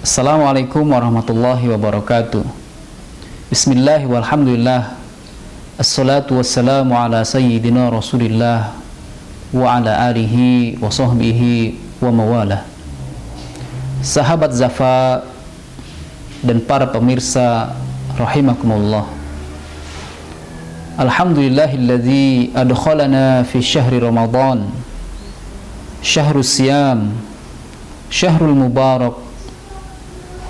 Assalamualaikum warahmatullahi wabarakatuh. Bismillah walhamdulillah. Assalatu wassalamu ala sayyidina Rasulillah wa ala alihi wa sahbihi wa mawalah. Sahabat Zafa dan para pemirsa rahimakumullah. Alhamdulillahilladzi adkhalana fi syahri Ramadan, syahrus siyam, syahrul mubarak,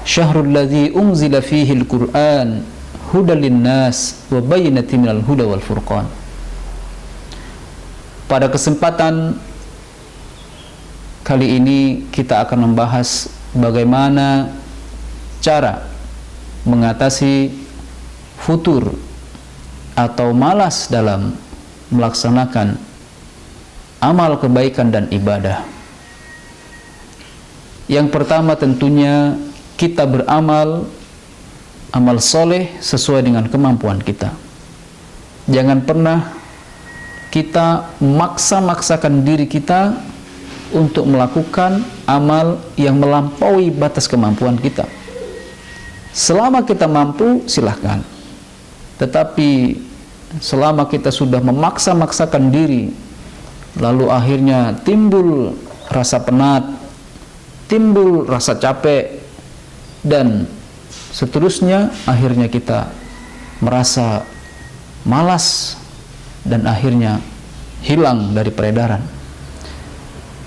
syahrul ladzi unzila fihi al-Qur'an hudan linnas wa bayyinatin minal huda wal furqan. Pada kesempatan kali ini kita akan membahas bagaimana cara mengatasi futur atau malas dalam melaksanakan amal kebaikan dan ibadah. Yang pertama tentunya kita beramal amal soleh sesuai dengan kemampuan kita. Jangan pernah kita maksa-maksakan diri kita untuk melakukan amal yang melampaui batas kemampuan kita. Selama kita mampu, silahkan. Tetapi selama kita sudah memaksa-maksakan diri, lalu akhirnya timbul rasa penat, timbul rasa capek, dan seterusnya, akhirnya kita merasa malas dan akhirnya hilang dari peredaran.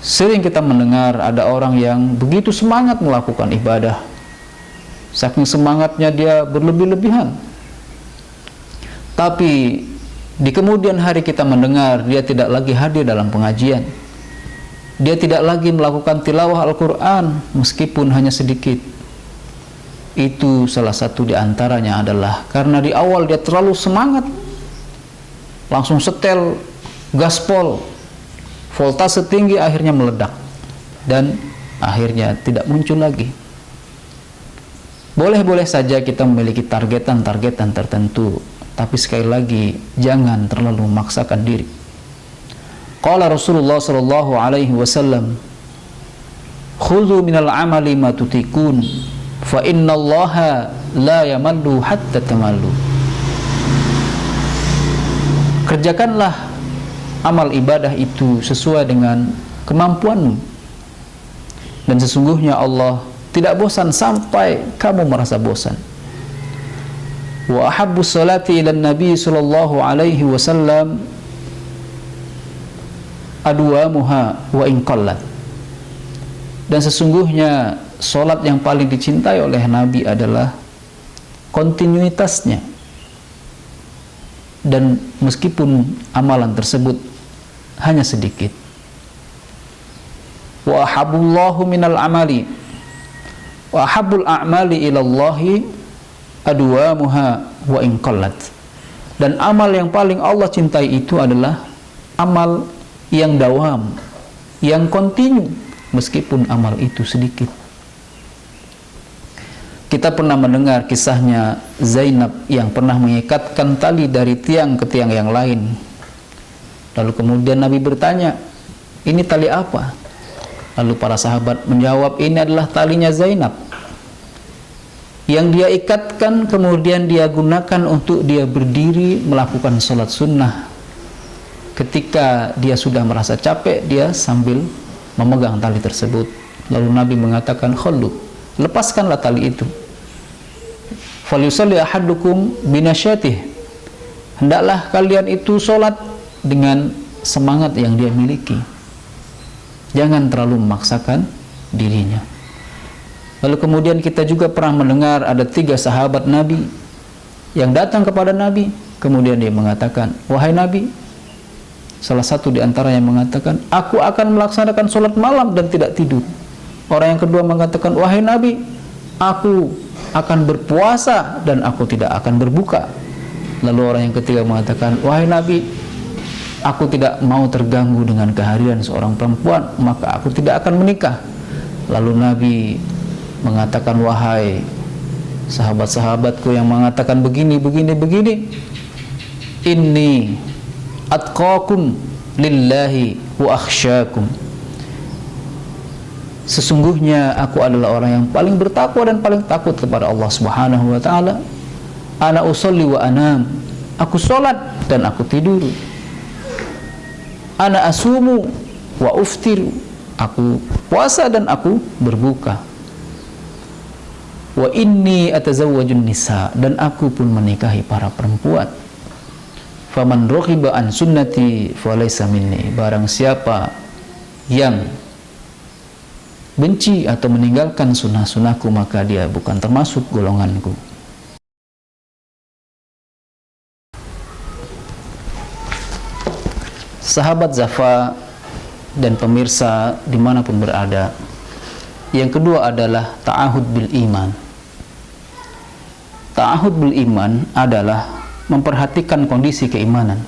Sering kita mendengar ada orang yang begitu semangat melakukan ibadah, saking semangatnya dia berlebih-lebihan, tapi di kemudian hari kita mendengar dia tidak lagi hadir dalam pengajian, dia tidak lagi melakukan tilawah Al-Quran meskipun hanya sedikit. Itu salah satu di antaranya adalah karena di awal dia terlalu semangat, langsung setel gaspol, voltase tinggi, akhirnya meledak dan akhirnya tidak muncul lagi. Boleh-boleh saja kita memiliki targetan-targetan tertentu, tapi sekali lagi jangan terlalu memaksakan diri. Qala Rasulullah sallallahu alaihi wasallam, khudhu minal amali ma tutikun, fa innallaha la yamallu hatta tamallu. Kerjakanlah amal ibadah itu sesuai dengan kemampuanmu, dan sesungguhnya Allah tidak bosan sampai kamu merasa bosan. Wa ahabbu salati ila nabi sallallahu alaihi wasallam adwamuha wa in qallat. Dan sesungguhnya salat yang paling dicintai oleh Nabi adalah kontinuitasnya, dan meskipun amalan tersebut hanya sedikit. Wa ahabullahu minal amali wa ahabul a'mali ilallahi adwamuha wa in qallat. Dan amal yang paling Allah cintai itu adalah amal yang dawam, yang kontinu, meskipun amal itu sedikit. Kita pernah mendengar kisahnya Zainab yang pernah mengikatkan tali dari tiang ke tiang yang lain. Lalu kemudian Nabi bertanya, ini tali apa? Lalu para sahabat menjawab, ini adalah talinya Zainab, yang dia ikatkan kemudian dia gunakan untuk dia berdiri melakukan sholat sunnah. Ketika dia sudah merasa capek, dia sambil memegang tali tersebut. Lalu Nabi mengatakan, khallu, lepaskanlah tali itu. Falyusalli ahadukum binasyatih, hendaklah kalian itu sholat dengan semangat yang dia miliki. Jangan terlalu memaksakan dirinya. Lalu kemudian kita juga pernah mendengar ada 3 sahabat Nabi yang datang kepada Nabi. Kemudian dia mengatakan, wahai Nabi, salah satu di antaranya mengatakan, aku akan melaksanakan sholat malam dan tidak tidur. Orang yang kedua mengatakan, wahai Nabi, aku akan berpuasa dan aku tidak akan berbuka. Lalu orang yang ketiga mengatakan, wahai Nabi, aku tidak mau terganggu dengan kehadiran seorang perempuan, maka aku tidak akan menikah. Lalu Nabi mengatakan, wahai sahabat-sahabatku yang mengatakan begini, inni atqakum lillahi wa akhsyakum, Sesungguhnya aku adalah orang yang paling bertakwa dan paling takut kepada Allah Subhanahu wa taala. Ana usolli wa anam. Aku sholat dan aku tidur. Ana asumu wa uftiru. Aku puasa dan aku berbuka. Wa inni atazawwajun nisa, dan aku pun menikahi para perempuan. Faman raghiba an sunnati falaysa minni. Barang siapa yang benci atau meninggalkan sunnah-sunnahku, maka dia bukan termasuk golonganku. Sahabat Zafa dan pemirsa dimanapun berada, yang kedua adalah ta'ahud bil iman. Ta'ahud bil iman adalah memperhatikan kondisi keimanan,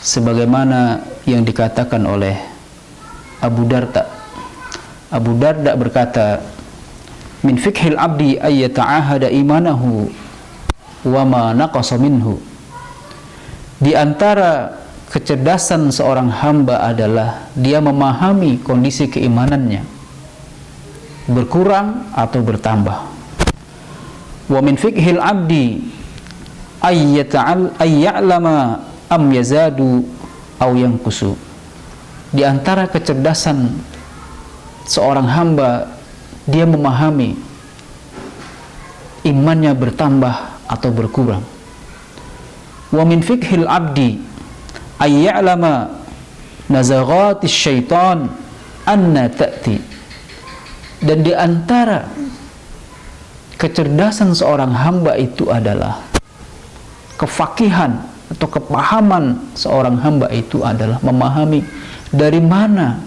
sebagaimana yang dikatakan oleh Abu Darda. Abu Darda berkata, min fikhil abdi ay yata'ahada imanahu wa ma naqasa minhu. Di antara kecerdasan seorang hamba adalah dia memahami kondisi keimanannya berkurang atau bertambah. Wa min fikhil abdi ay ya'lama am yazadu aw yanqusu. Di antara kecerdasan seorang hamba, dia memahami imannya bertambah atau berkurang. Wa min fikhil abdi ay ya'lama nazaghatis syaitan anna ta'ti. Dan di antara kecerdasan seorang hamba itu adalah kefakihan atau kepahaman seorang hamba itu adalah memahami dari mana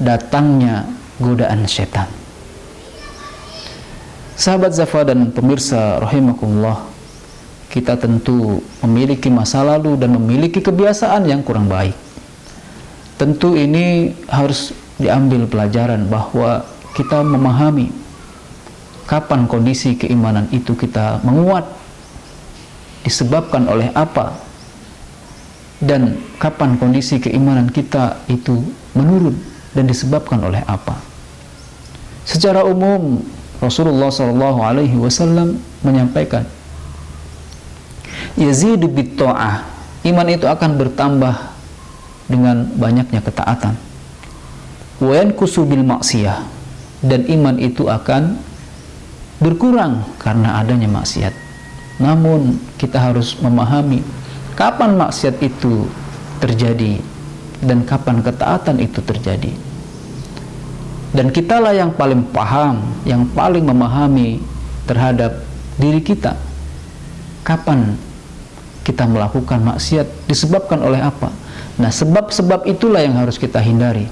datangnya godaan setan. Sahabat Zafa dan pemirsa rahimakumullah, kita tentu memiliki masa lalu dan memiliki kebiasaan yang kurang baik. Tentu ini harus diambil pelajaran bahwa kita memahami kapan kondisi keimanan itu kita menguat, disebabkan oleh apa, dan kapan kondisi keimanan kita itu menurun dan disebabkan oleh apa. Secara umum Rasulullah SAW menyampaikan, yazidu bit ta'ah, iman itu akan bertambah dengan banyaknya ketaatan. Wa yanqusu bil maksiyah, dan iman itu akan berkurang karena adanya maksiat. Namun kita harus memahami kapan maksiat itu terjadi dan kapan ketaatan itu terjadi. Dan kitalah yang paling paham, yang paling memahami terhadap diri kita. Kapan kita melakukan maksiat disebabkan oleh apa? Nah, sebab-sebab itulah yang harus kita hindari.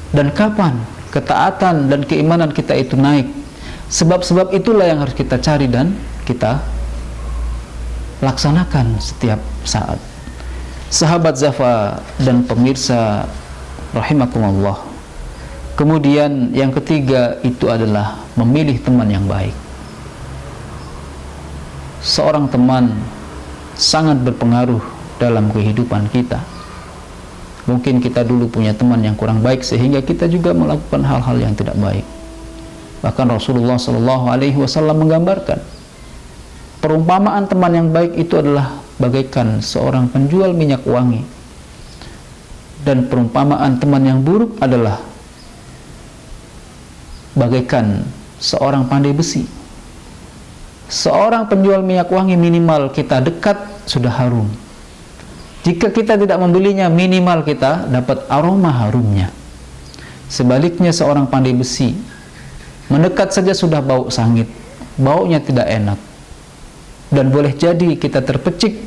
Dan kapan ketaatan dan keimanan kita itu naik? Sebab-sebab itulah yang harus kita cari dan kita laksanakan setiap saat. Sahabat Zafa dan pemirsa rahimakumullah. Kemudian yang ketiga itu adalah memilih teman yang baik. Seorang teman sangat berpengaruh dalam kehidupan kita. Mungkin kita dulu punya teman yang kurang baik sehingga kita juga melakukan hal-hal yang tidak baik. Bahkan Rasulullah SAW menggambarkan perumpamaan teman yang baik itu adalah bagaikan seorang penjual minyak wangi, dan perumpamaan teman yang buruk adalah bagaikan seorang pandai besi. Seorang penjual minyak wangi minimal kita dekat sudah harum. Jika kita tidak membelinya, minimal kita dapat aroma harumnya. Sebaliknya seorang pandai besi, mendekat saja sudah bau sangit, baunya tidak enak. Dan boleh jadi kita terpecik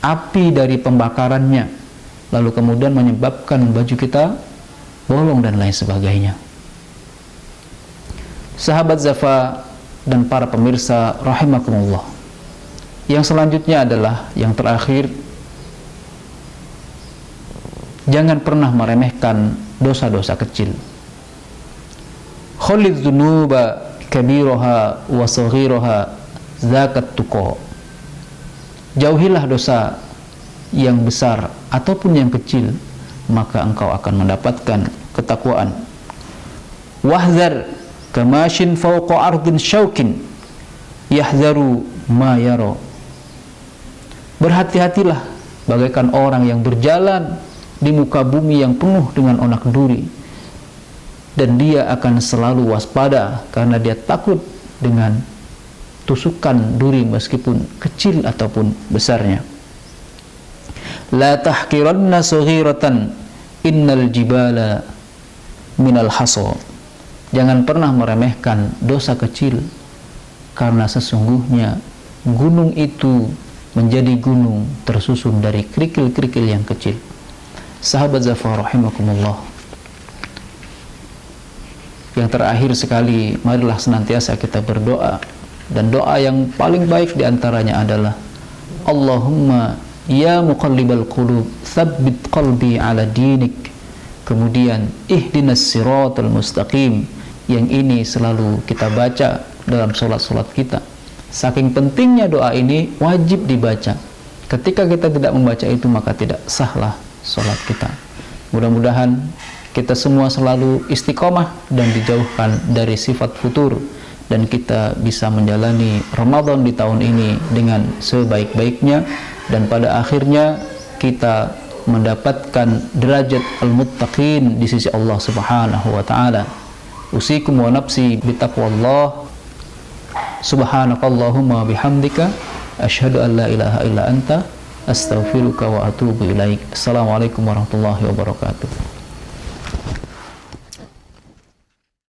api dari pembakarannya, lalu kemudian menyebabkan baju kita bolong dan lain sebagainya. Sahabat Zafa dan para pemirsa rahimakumullah, yang selanjutnya adalah yang terakhir, jangan pernah meremehkan dosa-dosa kecil. Khalid dzunuba kabiraha wa saghiraha zakat tuqa. Jauhilah dosa yang besar ataupun yang kecil, maka engkau akan mendapatkan ketakwaan. Wahzar kamashin fawqa ardin syaukin yahzaru ma yara. Berhati-hatilah bagaikan orang yang berjalan di muka bumi yang penuh dengan onak duri, dan dia akan selalu waspada karena dia takut dengan tusukan duri meskipun kecil ataupun besarnya. La tahqiranna saghiratan innal jibala minal hasa. Jangan pernah meremehkan dosa kecil, karena sesungguhnya gunung itu menjadi gunung tersusun dari kerikil-kerikil yang kecil. Sahabat Zafar rahimakumullah, yang terakhir sekali, marilah senantiasa kita berdoa, dan doa yang paling baik diantaranya adalah Allahumma ya muqallibal qulub tsabbit qalbi ala dinik. Kemudian ihdinas siratal mustaqim, yang ini selalu kita baca dalam sholat-sholat kita. Saking pentingnya doa ini wajib dibaca. Ketika kita tidak membaca itu, maka tidak sahlah sholat kita. Mudah-mudahan kita semua selalu istiqomah dan dijauhkan dari sifat futur, dan kita bisa menjalani Ramadan di tahun ini dengan sebaik-baiknya, dan pada akhirnya kita mendapatkan derajat al-muttaqin di sisi Allah Subhanahu wa taala. Usikum wa nafsi bitaqwallah. Subhanakallahumma bihamdika asyhadu an la ilaha illa anta astaghfiruka wa atubu ilaik. Assalamualaikum warahmatullahi wabarakatuh.